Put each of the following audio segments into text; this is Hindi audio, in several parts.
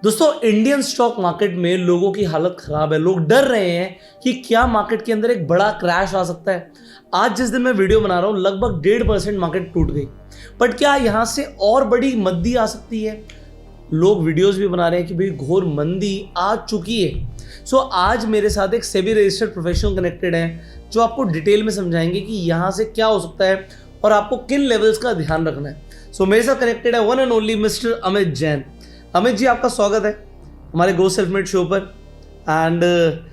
दोस्तों इंडियन स्टॉक मार्केट में लोगों की हालत खराब है। लोग डर रहे हैं कि क्या मार्केट के अंदर एक बड़ा क्रैश आ सकता है। आज जिस दिन मैं वीडियो बना रहा हूं लगभग 1.5% मार्केट टूट गई, बट क्या यहां से और बड़ी मंदी आ सकती है? लोग वीडियोस भी बना रहे हैं कि भाई घोर मंदी आ चुकी है। सो आज मेरे साथ एक सेबी रजिस्टर्ड प्रोफेशनल कनेक्टेड है जो आपको डिटेल में समझाएंगे कि यहां से क्या हो सकता है और आपको किन लेवल्स का ध्यान रखना है। सो मेरे साथ कनेक्टेड है one and only mister Amit Jain. Amit ji, आपका स्वागत है हमारे गो सेल्फ मेड शो पर। And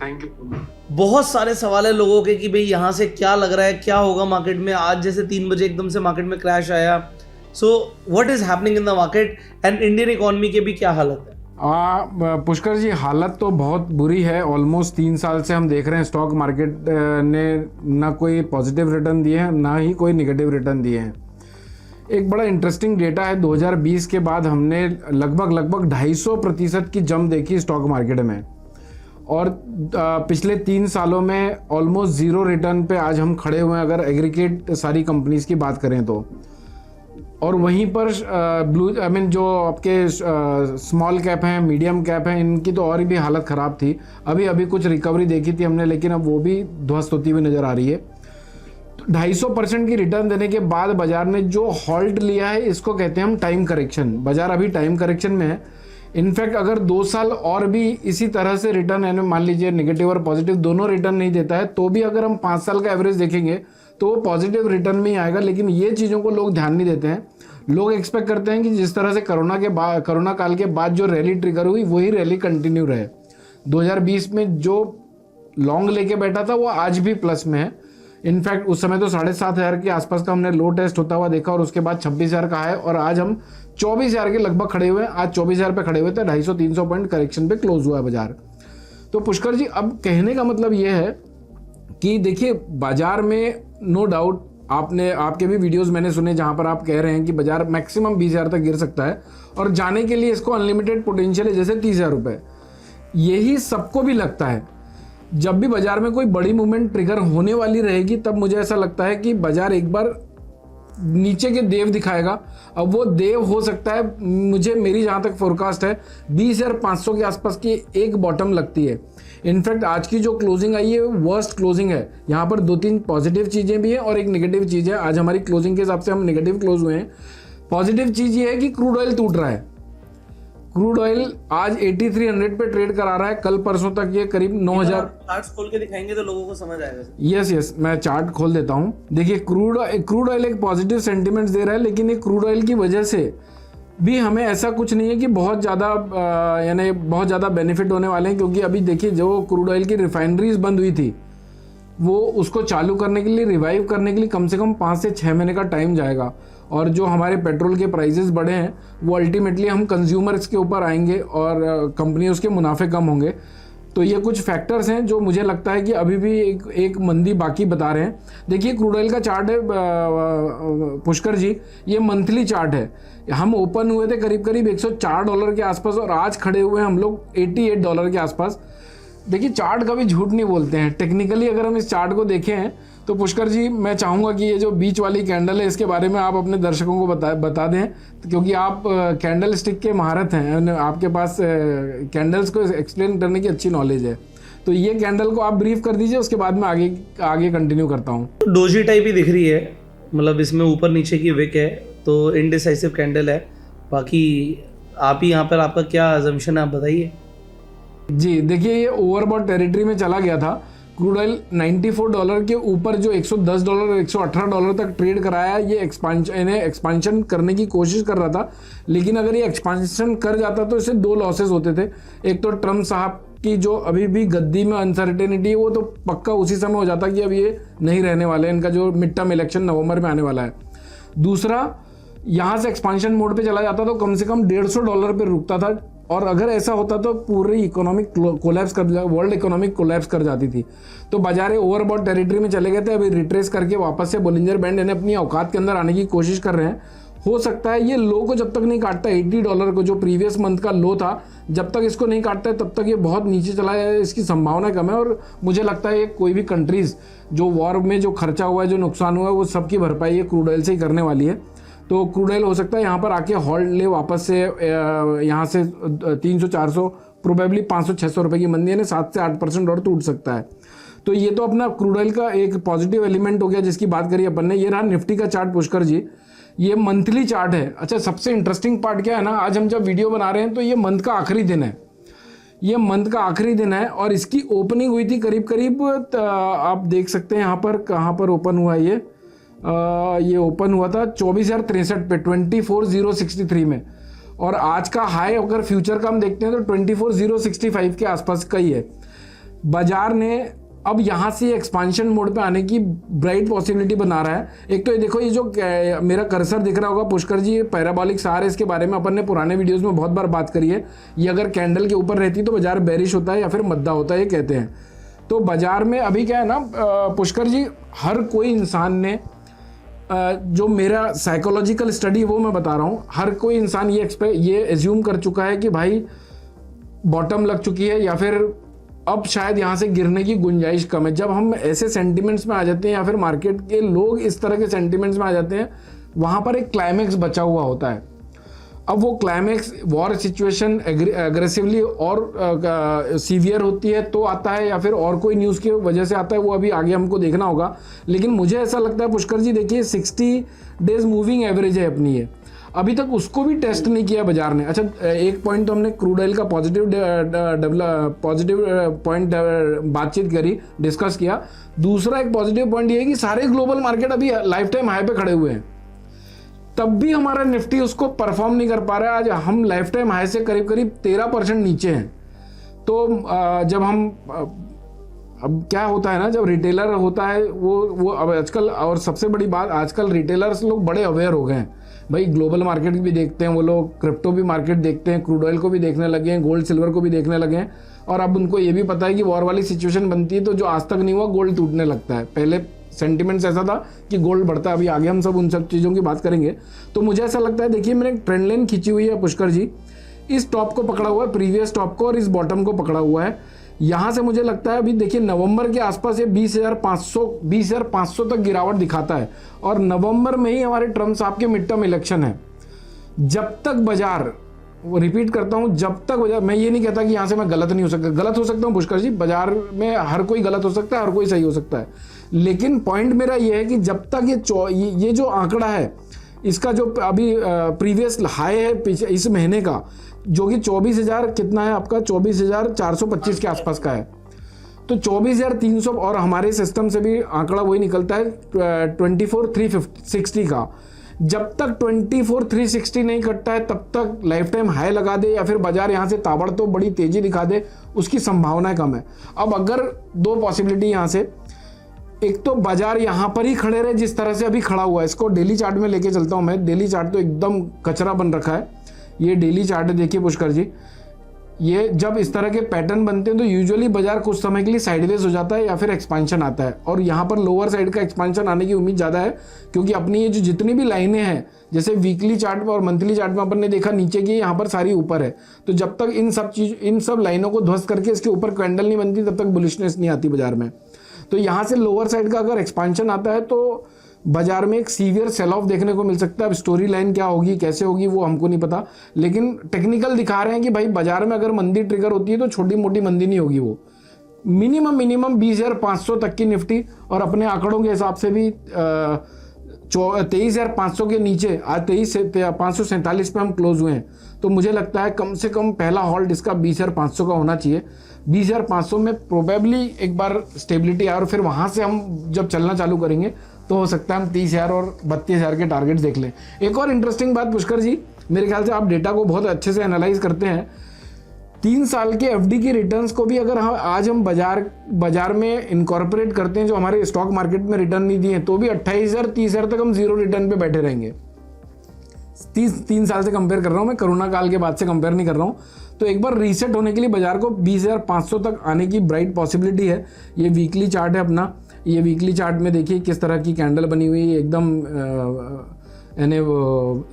thank you. बहुत सारे सवाल है लोगों के कि भाई यहाँ से क्या लग रहा है, क्या होगा मार्केट में। आज जैसे 3 बजे एकदम से मार्केट में क्रैश आया। So what is happening in the market and Indian economy के भी क्या हालत है? पुष्कर जी, हालत तो बहुत बुरी है। ऑलमोस्ट 3 साल से हम देख रहे हैं स्टॉक मार्केट ने ना कोई पॉजिटिव रिटर्न दिए हैं ना ही कोई निगेटिव रिटर्न दिए हैं। एक बड़ा इंटरेस्टिंग डेटा है, 2020 के बाद हमने लगभग 250% की जंप देखी स्टॉक मार्केट में, और पिछले 3 सालों में ऑलमोस्ट जीरो रिटर्न पे आज हम खड़े हुए हैं अगर एग्रीगेट सारी कंपनीज की बात करें तो। और वहीं पर जो आपके स्मॉल कैप हैं, मीडियम कैप हैं, इनकी तो और भी हालत ख़राब थी। अभी कुछ रिकवरी देखी थी हमने, लेकिन अब वो भी ध्वस्त होती हुई नज़र आ रही है। 250% की रिटर्न देने के बाद बाजार ने जो हॉल्ट लिया है, इसको कहते हैं हम टाइम करेक्शन। बाजार अभी टाइम करेक्शन में है। इनफैक्ट अगर 2 साल और भी इसी तरह से रिटर्न, यानी मान लीजिए नेगेटिव और पॉजिटिव दोनों रिटर्न नहीं देता है, तो भी अगर हम 5 साल का एवरेज देखेंगे तो वो पॉजिटिव रिटर्न में ही आएगा। लेकिन ये चीज़ों को लोग ध्यान नहीं देते हैं। लोग एक्सपेक्ट करते हैं कि जिस तरह से कोरोना काल के बाद जो रैली ट्रिगर हुई वही रैली कंटिन्यू रहे। 2020 में जो लॉन्ग लेके बैठा था वो आज भी प्लस में है। इनफैक्ट उस समय तो 7,500 के आसपास का हमने लो टेस्ट होता हुआ देखा, और उसके बाद 26,000 का है, और आज हम 24,000 के लगभग खड़े हुए हैं। आज 24,000 पे खड़े हुए थे, 250-300 पॉइंट करेक्शन पे क्लोज हुआ है बाजार। तो पुष्कर जी, अब कहने का मतलब ये है कि देखिए, बाजार में नो डाउट आपके भी वीडियोस मैंने सुने जहां पर आप कह रहे हैं कि बाजार मैक्सिमम 20,000 तक गिर सकता है, और जाने के लिए इसको अनलिमिटेड पोटेंशियल है, जैसे 30,000 रुपये। यही सबको भी लगता है। जब भी बाजार में कोई बड़ी मूवमेंट ट्रिगर होने वाली रहेगी, तब मुझे ऐसा लगता है कि बाजार एक बार नीचे के देव दिखाएगा। अब वो देव हो सकता है, मेरी जहाँ तक फोरकास्ट है, 20,500 के आसपास की एक बॉटम लगती है। इनफैक्ट आज की जो क्लोजिंग आई है वर्स्ट क्लोजिंग है। यहाँ पर 2-3 पॉजिटिव चीज़ें भी हैं और एक नेगेटिव चीज़ है। आज हमारी क्लोजिंग के हिसाब से हम नेगेटिव क्लोज हुए हैं। पॉजिटिव चीज़ ये है कि क्रूड ऑयल टूट रहा है। क्रूड ऑयल आज 8300 पे ट्रेड करा रहा है। कल परसों तक ये करीब 9,000। चार्ट्स खोल के दिखाएंगे तो लोगों को समझ आएगा। यस, मैं चार्ट खोल देता हूँ। देखिए, क्रूड ऑयल एक पॉजिटिव सेंटिमेंट्स दे रहा है, लेकिन ये क्रूड ऑयल की वजह से भी हमें ऐसा कुछ नहीं है कि बहुत ज़्यादा बेनिफिट होने वाले हैं। क्योंकि अभी देखिए, जो क्रूड ऑयल की रिफाइनरीज बंद हुई थी, वो उसको चालू करने के लिए, रिवाइव करने के लिए कम से कम 5 से 6 महीने का टाइम जाएगा। और जो हमारे पेट्रोल के प्राइसेस बढ़े हैं, वो अल्टीमेटली हम कंज्यूमर्स के ऊपर आएंगे और कंपनी उसके मुनाफे कम होंगे। तो ये कुछ फैक्टर्स हैं जो मुझे लगता है कि अभी भी एक मंदी बाकी बता रहे हैं। देखिए, क्रूड ऑयल का चार्ट है पुष्कर जी, ये मंथली चार्ट है। हम ओपन हुए थे करीब $104 के आसपास, और आज खड़े हुए हैं हम लोग $88 के आसपास। देखिए, चार्ट कभी झूठ नहीं बोलते हैं। टेक्निकली अगर हम इस चार्ट को देखें तो पुष्कर जी, मैं चाहूँगा कि ये जो बीच वाली कैंडल है, इसके बारे में आप अपने दर्शकों को बता दें, क्योंकि आप कैंडल स्टिक के महारत हैं, आपके पास कैंडल्स को एक्सप्लेन करने की अच्छी नॉलेज है। तो ये कैंडल को आप ब्रीफ कर दीजिए, उसके बाद मैं आगे कंटिन्यू करता हूँ। डोजी टाइप ही दिख रही है, मतलब इसमें ऊपर नीचे की विक है, तो इनडिसाइसिव कैंडल है। बाकी आप ही यहाँ पर, आपका क्या अजम्पशन है, आप बताइए। जी देखिए, ये ओवरबॉट टेरिटरी में चला गया था। क्रूड ऑयल $94 के ऊपर जो $110 $118 तक ट्रेड कराया, ये एक्सपांशन करने की कोशिश कर रहा था। लेकिन अगर ये एक्सपांशन कर जाता तो इससे 2 लॉसेस होते थे। एक तो ट्रम्प साहब की जो अभी भी गद्दी में अनसर्टेनिटी है, वो तो पक्का उसी समय हो जाता कि अब ये नहीं रहने वाले, इनका जो मिड टर्म इलेक्शन नवंबर में आने वाला है। दूसरा, यहाँ से एक्सपांशन मोड पे चला जाता तो कम से कम $150 पे रुकता था, और अगर ऐसा होता तो पूरी economic collapse world economic collapse कर जाती थी। तो बाजार ओवरबॉट टेरिटरी में चले गए थे। अभी रिट्रेस करके वापस से बोलिंजर बैंड यानी अपनी औकात के अंदर आने की कोशिश कर रहे हैं। हो सकता है ये लो को जब तक नहीं काटता, $80 को जो प्रीवियस मंथ का लो था, जब तक इसको नहीं काटता है तब तक ये बहुत नीचे चला है, इसकी संभावना कम है। और मुझे लगता है कोई भी कंट्रीज जो वॉर में जो खर्चा हुआ है, जो नुकसान हुआ है, वो सबकी भरपाई ये क्रूड ऑयल से ही करने वाली है। तो क्रूड ऑयल हो सकता है यहाँ पर आके हॉल्ड ले वापस से, यहाँ से 300-400 प्रोबेबली 500-600 रुपये की मंदी, यानी 7 से 8% और टूट सकता है। तो ये तो अपना क्रूड ऑयल का एक पॉजिटिव एलिमेंट हो गया जिसकी बात करी अपन ने। ये रहा निफ्टी का चार्ट पुष्कर जी, ये मंथली चार्ट है। अच्छा, सबसे इंटरेस्टिंग पार्ट क्या है ना, आज हम जब वीडियो बना रहे हैं तो ये मंथ का आखिरी दिन है, ये मंथ का आखिरी दिन है और इसकी ओपनिंग हुई थी करीब करीब, आप देख सकते हैं यहाँ पर, कहाँ पर ओपन हुआ है ये ओपन हुआ था 24,063 पे 24,063 में, और आज का हाई अगर फ्यूचर का हम देखते हैं तो 24,065 के आसपास का ही है। बाजार ने अब यहाँ से एक्सपांशन मोड पे आने की ब्राइट पॉसिबिलिटी बना रहा है। एक तो ये देखो, ये जो मेरा कर्सर दिख रहा होगा पुष्कर जी, ये पैराबॉलिक सार है, इसके बारे में अपन ने पुराने वीडियोस में बहुत बार बात करी है। ये अगर कैंडल के ऊपर रहती तो बाजार बेरिश होता है या फिर मद्दा होता है, ये कहते हैं। तो बाजार में अभी क्या है ना पुष्कर जी, हर कोई इंसान ने, जो मेरा साइकोलॉजिकल स्टडी वो मैं बता रहा हूँ, हर कोई इंसान ये एज्यूम कर चुका है कि भाई बॉटम लग चुकी है या फिर अब शायद यहाँ से गिरने की गुंजाइश कम है। जब हम ऐसे सेंटिमेंट्स में आ जाते हैं या फिर मार्केट के लोग इस तरह के सेंटिमेंट्स में आ जाते हैं, वहाँ पर एक क्लाइमैक्स बचा हुआ होता है। अब वो क्लाइमैक्स वॉर सिचुएशन एग्रेसिवली और सीवियर होती है तो आता है, या फिर और कोई न्यूज़ की वजह से आता है, वो अभी आगे हमको देखना होगा। लेकिन मुझे ऐसा लगता है पुष्कर जी, देखिए 60 डेज मूविंग एवरेज है अपनी, ये अभी तक उसको भी टेस्ट नहीं किया बाजार ने। अच्छा, एक पॉइंट तो हमने क्रूड ऑयल का पॉजिटिव पॉइंट बातचीत करी, डिस्कस किया। दूसरा एक पॉजिटिव पॉइंट ये है कि सारे ग्लोबल मार्केट अभी लाइफ टाइम हाई पे खड़े हुए हैं, तब भी हमारा निफ्टी उसको परफॉर्म नहीं कर पा रहा है। आज हम लाइफ टाइम हाई से करीब करीब 13% नीचे हैं। तो जब हम अब क्या होता है ना, जब रिटेलर होता है वो अब आजकल, और सबसे बड़ी बात, आजकल रिटेलर्स लोग बड़े अवेयर हो गए हैं भाई, ग्लोबल मार्केट भी देखते हैं वो लोग, क्रिप्टो भी मार्केट देखते हैं, क्रूड ऑयल को भी देखने लगे हैं, गोल्ड सिल्वर को भी देखने लगे हैं। और अब उनको ये भी पता है कि वॉर वाली सिचुएशन बनती है तो जो आज तक नहीं हुआ गोल्ड टूटने लगता है। पहले सेंटिमेंट्स ऐसा था कि गोल्ड बढ़ता है, अभी आगे हम सब उन सब चीज़ों की बात करेंगे। तो मुझे ऐसा लगता है, देखिए मैंने एक ट्रेंड लाइन खींची हुई है पुष्कर जी, इस टॉप को पकड़ा हुआ है, प्रीवियस टॉप को, और इस बॉटम को पकड़ा हुआ है। यहाँ से मुझे लगता है अभी देखिए नवंबर के आसपास ये 20,500 तक गिरावट दिखाता है, और नवंबर में ही हमारे ट्रम्प साहब के मिड टर्म इलेक्शन है। जब तक बाजार, वो रिपीट करता हूँ, जब तक बाजार, मैं ये नहीं कहता कि यहाँ से मैं गलत नहीं हो सकता, गलत हो सकता हूँ पुष्कर जी, बाजार में हर कोई गलत हो सकता है, हर कोई सही हो सकता है। लेकिन पॉइंट मेरा ये है कि जब तक ये जो आंकड़ा है, इसका जो अभी प्रीवियस हाई है इस महीने का, जो कि 24,000 कितना है आपका, 24,425 के आसपास का है, तो 24,300, और हमारे सिस्टम से भी आंकड़ा वही निकलता है 24,360 का। जब तक 24,360 नहीं कटता है तब तक लाइफ टाइम हाई लगा दे या फिर बाजार यहाँ से ताबड़तोड़ बड़ी तेजी दिखा दे, उसकी संभावना कम है। अब अगर दो पॉसिबिलिटी यहाँ से, एक तो बाजार यहाँ पर ही खड़े रहे जिस तरह से अभी खड़ा हुआ है, इसको डेली चार्ट में लेके चलता हूँ मैं। डेली चार्ट तो एकदम कचरा बन रखा है, ये डेली चार्ट है, देखिए पुष्कर जी, ये जब इस तरह के पैटर्न बनते हैं तो यूजुअली बाजार कुछ समय के लिए साइडवेज हो जाता है या फिर एक्सपांशन आता है, और यहाँ पर लोअर साइड का एक्सपांशन आने की उम्मीद ज़्यादा है, क्योंकि अपनी ये जो जितनी भी लाइनें हैं, जैसे वीकली चार्ट में और मंथली चार्ट में अपन ने देखा नीचे की, यहाँ पर सारी ऊपर है। तो जब तक इन सब लाइनों को ध्वस्त करके इसके ऊपर कैंडल नहीं बनती तब तक बुलिशनेस नहीं आती बाजार में। तो यहाँ से लोअर साइड का अगर एक्सपांशन आता है तो बाजार में एक सीवियर सेल ऑफ देखने को मिल सकता है। अब स्टोरी लाइन क्या होगी, कैसे होगी, वो हमको नहीं पता, लेकिन टेक्निकल दिखा रहे हैं कि भाई बाजार में अगर मंदी ट्रिगर होती है तो छोटी मोटी मंदी नहीं होगी, वो मिनिमम 20,500 तक की निफ्टी, और अपने आंकड़ों के हिसाब से भी 23,500 के नीचे आज 23,547 पे हम क्लोज हुए हैं। तो मुझे लगता है कम से कम पहला हॉल्ट इसका 20,500 का होना चाहिए। 20,500 में प्रोबेबली एक बार स्टेबिलिटी आए और फिर वहाँ से हम जब चलना चालू करेंगे तो हो सकता है हम 30,000 और 32,000 के टारगेट्स देख लें। एक और इंटरेस्टिंग बात पुष्कर जी, मेरे ख्याल से आप डेटा को बहुत अच्छे से एनालाइज करते हैं, 3 साल के एफडी की रिटर्न्स को भी अगर आज हम बाजार में इनकॉर्पोरेट करते हैं, जो हमारे स्टॉक मार्केट में रिटर्न नहीं दिए, तो भी 28,000 30,000 तक हम जीरो रिटर्न पे बैठे रहेंगे। 3 साल से कंपेयर कर रहा हूँ मैं, कोरोना काल के बाद से कंपेयर नहीं कर रहा हूँ। तो एक बार रीसेट होने के लिए बाजार को 20,500 तक आने की ब्राइट पॉसिबिलिटी है। ये वीकली चार्ट है अपना, ये वीकली चार्ट में देखिए किस तरह की कैंडल बनी हुई है, एकदम यानी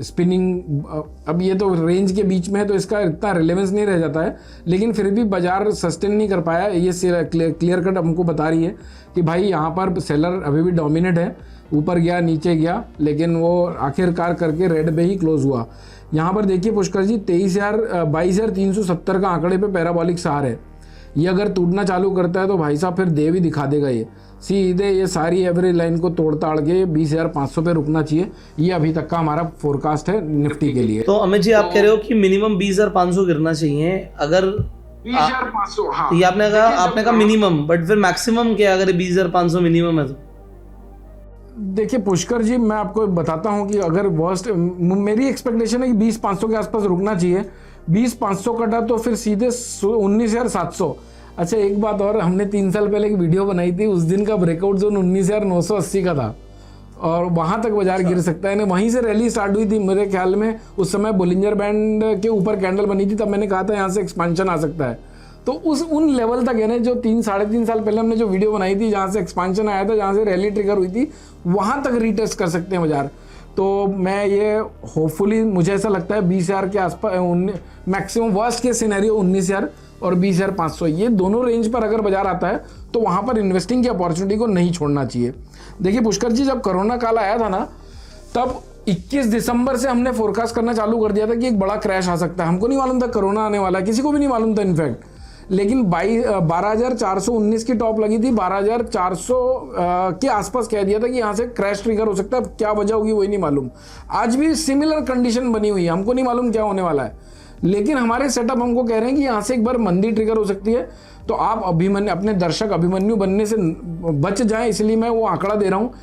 स्पिनिंग। अब ये तो रेंज के बीच में है तो इसका इतना रिलेवेंस नहीं रह जाता है, लेकिन फिर भी बाजार सस्टेन नहीं कर पाया। ये क्लियर कट हमको बता रही है कि भाई यहाँ पर सेलर अभी भी डोमिनेट है, ऊपर गया नीचे गया, लेकिन वो आखिरकार करके रेड पे ही क्लोज हुआ। यहाँ पर देखिए पुष्कर जी 22,370 का आंकड़े पे पैराबॉलिक सहार है। ये अगर टूटना चालू करता है तो भाई साहब फिर देव ही दिखा देगा। ये सीधे ये सारी एवरेज लाइन को तोड़ ताड़ के 20,500 पे रुकना चाहिए। ये अभी तक का हमारा फोरकास्ट है निफ्टी के लिए। तो अमित जी आप कह रहे हो कि मिनिमम 20,500 गिरना चाहिए अगर 20,500, हाँ ये आपने कहा मिनिमम, बट फिर मैक्सिमम क्या अगर 20,500 मिनिमम है तो? देखिए पुष्कर जी मैं आपको बताता हूं कि अगर वर्स्ट मेरी एक्सपेक्टेशन है कि 20,500 के आसपास रुकना चाहिए। 20,500 कटा तो फिर सीधे 19,700। अच्छा एक बात और, हमने 3 साल पहले एक वीडियो बनाई थी, उस दिन का ब्रेकआउट जोन 19,980 का था और वहां तक बाजार गिर सकता है। वहीं से रैली स्टार्ट हुई थी मेरे ख्याल में। उस समय बोलिंजर बैंड के ऊपर कैंडल बनी थी, तब मैंने कहा था यहाँ से एक्सपांशन आ सकता है। तो उन लेवल तक है ना, जो 3-3.5 साल पहले हमने जो वीडियो बनाई थी जहाँ से एक्सपांशन आया था, जहाँ से रैली ट्रिगर हुई थी, वहाँ तक रीटेस्ट कर सकते हैं बाजार। तो मैं ये होपफुली मुझे ऐसा लगता है 20,000 के आसपास, मैक्सिमम वर्स्ट के सिनेरियो 19,000 और 20,500, ये दोनों रेंज पर अगर बाजार आता है तो वहाँ पर इन्वेस्टिंग की अपॉर्चुनिटी को नहीं छोड़ना चाहिए। देखिए पुष्कर जी जब कोरोना काल आया था ना, तब 21 दिसंबर से हमने फोरकास्ट करना चालू कर दिया था कि एक बड़ा क्रैश आ सकता है। हमको नहीं मालूम था कोरोना आने वाला है, किसी को भी नहीं मालूम था इनफैक्ट। लेकिन 12,419 की टॉप लगी थी, 12,400 के आसपास कह दिया था कि यहाँ से क्रैश ट्रिगर हो सकता है। क्या वजह होगी वही नहीं मालूम। आज भी सिमिलर कंडीशन बनी हुई है, हमको नहीं मालूम क्या होने वाला है, लेकिन हमारे सेटअप हमको कह रहे हैं कि यहाँ से एक बार मंदी ट्रिगर हो सकती है। तो आप अपने दर्शक अभिमन्यु बनने से बच जाएं, इसलिए मैं वो आंकड़ा दे रहा हूँ।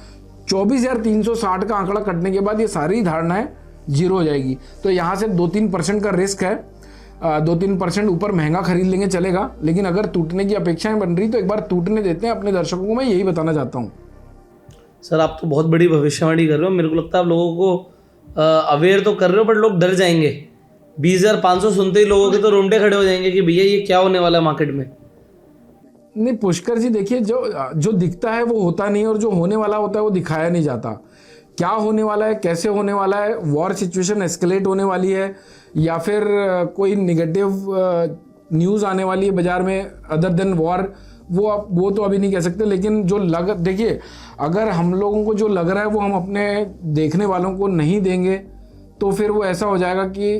24,360 का आंकड़ा कटने के बाद ये सारी धारणाएं जीरो हो जाएगी। तो यहाँ से 2-3% का रिस्क है, 2-3% ऊपर महंगा खरीद लेंगे चलेगा, लेकिन अगर टूटने की अपेक्षाएं बन रही तो एक बार टूटने देते हैं अपने दर्शकों को। मैं यही बताना चाहता हूँ। सर आप तो बहुत बड़ी भविष्यवाणी कर रहे हो, मेरे को लगता है आप लोगों को अवेयर तो कर रहे हो, बट लोग डर जाएंगे। 20,500 सुनते ही लोगों के तो रोंगटे खड़े हो जाएंगे कि भैया ये क्या होने वाला है मार्केट में। नहीं पुष्कर जी देखिए, जो दिखता है वो होता नहीं, और जो होने वाला होता है वो दिखाया नहीं जाता। क्या होने वाला है, कैसे होने वाला है, वॉर सिचुएशन एस्केलेट होने वाली है या फिर कोई निगेटिव न्यूज़ आने वाली है बाजार में अदर देन वॉर, वो तो अभी नहीं कह सकते। लेकिन जो देखिए अगर हम लोगों को जो लग रहा है वो हम अपने देखने वालों को नहीं देंगे तो फिर वो ऐसा हो जाएगा कि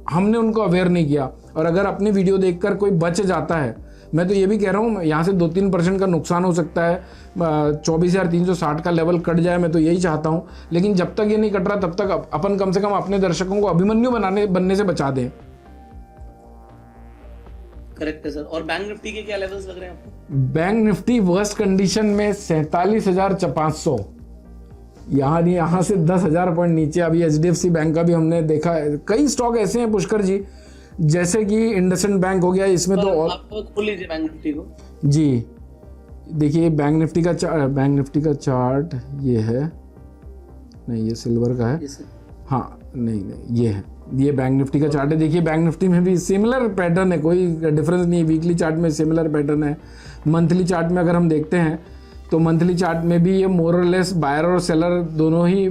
हमने उनको अवेयर नहीं किया। और अगर अपनी वीडियो देखकर कोई बच जाता है, मैं तो ये भी कह रहा हूँ यहाँ से 2-3% का नुकसान हो सकता है, 24,360 का लेवल कट जाए, मैं तो यही चाहता हूँ। लेकिन जब तक ये नहीं कट रहा तब तक अपन कम से कम अपने दर्शकों को अभिमन्यु बनने से बचा दें। करेक्ट है सर। और बैंक निफ्टी के क्या लेवल्स लग रहे हैं आपको? बैंक निफ्टी वर्स्ट कंडीशन में 47,500, यहाँ से 10,000 पॉइंट नीचे। अभी HDFC बैंक का भी हमने देखा है। कई स्टॉक ऐसे हैं पुष्कर जी, जैसे कि इंडसइंड बैंक हो गया, इसमें तो आप खोल लीजिए बैंक निफ्टी को। जी देखिए बैंक निफ्टी का चार्ट ये है, नहीं ये सिल्वर का है, हाँ नहीं ये है, ये बैंक निफ्टी का चार्ट है। देखिए बैंक निफ्टी में भी सिमिलर पैटर्न है, कोई डिफरेंस नहीं है। वीकली चार्ट में सिमिलर पैटर्न है। मंथली चार्ट में अगर हम देखते हैं तो मंथली चार्ट में भी ये मोर और लेस बायर और सेलर दोनों ही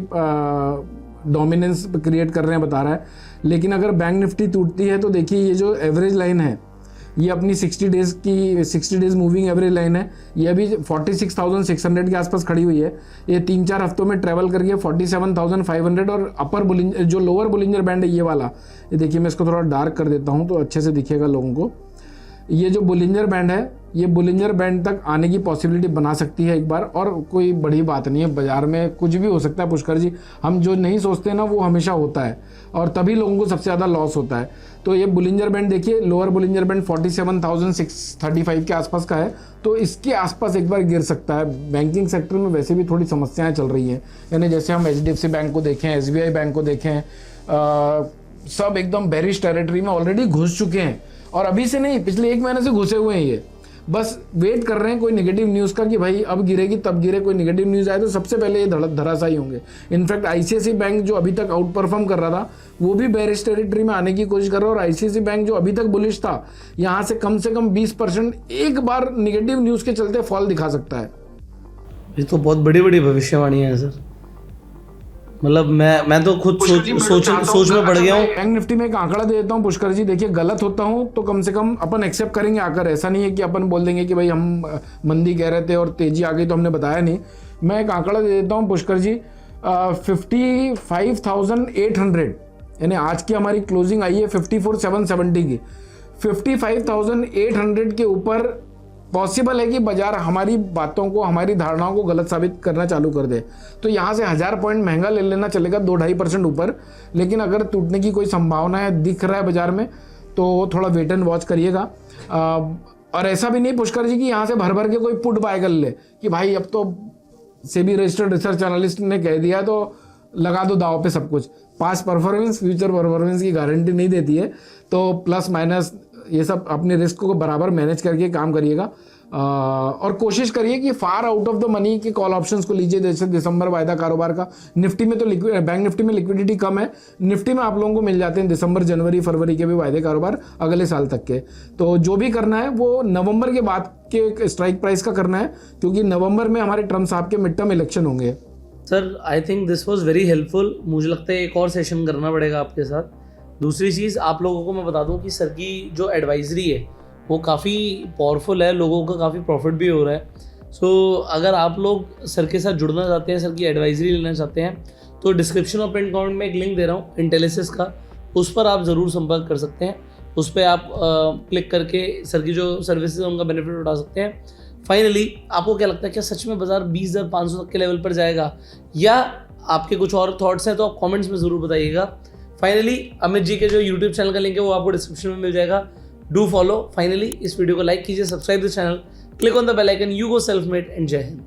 डोमिनेंस क्रिएट कर रहे हैं, बता रहा है। लेकिन अगर बैंक निफ्टी टूटती है तो देखिए ये जो एवरेज लाइन है ये अपनी 60 डेज मूविंग एवरेज लाइन है, ये अभी 46,600 के आसपास खड़ी हुई है। ये 3-4 हफ्तों में ट्रेवल करके 47,500 और अपर जो लोअर बुलिंजर बैंड है ये वाला, ये देखिए मैं इसको थोड़ा डार्क कर देता हूँ तो अच्छे से दिखेगा लोगों को। ये जो बुलिंजर बैंड है, ये बुलिंजर बैंड तक आने की पॉसिबिलिटी बना सकती है एक बार, और कोई बड़ी बात नहीं है। बाजार में कुछ भी हो सकता है पुष्कर जी, हम जो नहीं सोचते ना वो हमेशा होता है, और तभी लोगों को सबसे ज़्यादा लॉस होता है। तो ये बुलिंजर बैंड देखिए, लोअर बुलिंजर बैंड 47,635 के आसपास का है, तो इसके आसपास एक बार गिर सकता है। बैंकिंग सेक्टर में वैसे भी थोड़ी समस्याएं चल रही हैं, यानी जैसे हम HDFC बैंक को देखें, SBI बैंक को देखें, सब एकदम बेरिश टेरिटरी में ऑलरेडी घुस चुके हैं, और अभी से नहीं पिछले 1 महीने से घुसे हुए हैं। ये बस वेट कर रहे हैं कोई नेगेटिव न्यूज़ का कि भाई अब गिरेगी तब गिरे। कोई नेगेटिव न्यूज़ आए तो सबसे पहले ये धराशायी होंगे। इनफैक्ट ICICI बैंक जो अभी तक आउट परफॉर्म कर रहा था वो भी बेरिश टेरिटरी में आने की कोशिश कर रहा है, और ICICI बैंक जो अभी तक बुलिश था यहाँ से कम 20% एक बार नेगेटिव न्यूज़ के चलते फॉल दिखा सकता है। ये तो बहुत बड़ी बड़ी भविष्यवाणी है सर। मतलब मैं तो खुद सोच में पड़ गया हूँ। बैंक निफ्टी में एक आंकड़ा दे देता हूँ पुष्कर जी, देखिए गलत होता हूँ तो कम से कम अपन एक्सेप्ट करेंगे आकर। ऐसा नहीं है कि अपन बोल देंगे कि भाई हम मंदी कह रहे थे और तेजी आ गई तो हमने बताया नहीं। मैं एक आंकड़ा दे देता हूँ पुष्कर जी, 55,800, यानी आज की हमारी क्लोजिंग आई है 54,770 की। 55,800 के ऊपर पॉसिबल है कि बाजार हमारी बातों को, हमारी धारणाओं को गलत साबित करना चालू कर दे। तो यहाँ से 1000 पॉइंट महंगा ले लेना चलेगा 2-2.5% ऊपर, लेकिन अगर टूटने की कोई संभावना है, दिख रहा है बाजार में, तो थोड़ा वेट एंड वॉच करिएगा। और ऐसा भी नहीं पुष्कर जी कि यहाँ से भर भर के कोई पुट बाय कर ले कि भाई अब तो सेबी रजिस्टर्ड रिसर्च एनालिस्ट ने कह दिया तो लगा दो दाव पे सब कुछ। पास्ट परफॉर्मेंस फ्यूचर परफॉर्मेंस की गारंटी नहीं देती है, तो प्लस माइनस ये सब अपने रिस्क को बराबर मैनेज करके काम करिएगा। और कोशिश करिए कि far out of the money के कॉल ऑप्शंस को लीजिए, जैसे दिसंबर वायदा कारोबार का। निफ्टी में तो बैंक निफ्टी में लिक्विडिटी कम है, निफ्टी में आप लोगों को मिल जाते हैं दिसंबर, जनवरी, फरवरी के भी वायदे कारोबार अगले साल तक के। तो जो भी करना है वो नवंबर के बाद के स्ट्राइक प्राइस का करना है, क्योंकि नवंबर में हमारे ट्रम्प साहब के मिड टर्म इलेक्शन होंगे। Sir I think this was very helpful. मुझे लगता है एक और सेशन करना पड़ेगा आपके साथ। दूसरी चीज़ आप लोगों को मैं बता दूं कि सर की जो एडवाइजरी है वो काफ़ी पावरफुल है, लोगों का काफ़ी प्रॉफिट भी हो रहा है। सो अगर आप लोग सर के साथ जुड़ना चाहते हैं, सर की एडवाइजरी लेना चाहते हैं, तो डिस्क्रिप्शन और पिन कमेंट में एक लिंक दे रहा हूँ इंटेलिसिस का, उस पर आप ज़रूर संपर्क कर सकते हैं। उस पर आप क्लिक करके सर की जो सर्विसेज है उनका बेनिफिट उठा सकते हैं। फाइनली आपको क्या लगता है, क्या सच में बाजार 20,500 तक के लेवल पर जाएगा, या आपके कुछ और थॉट्स हैं तो आप कमेंट्स में ज़रूर बताइएगा। फाइनली अमित जी के जो यूट्यूब चैनल का लिंक है वो आपको डिस्क्रिप्शन में मिल जाएगा, डू फॉलो। फाइनली इस वीडियो को लाइक कीजिए, subscribe the channel, click on the bell icon. You go self made and जय हिंद।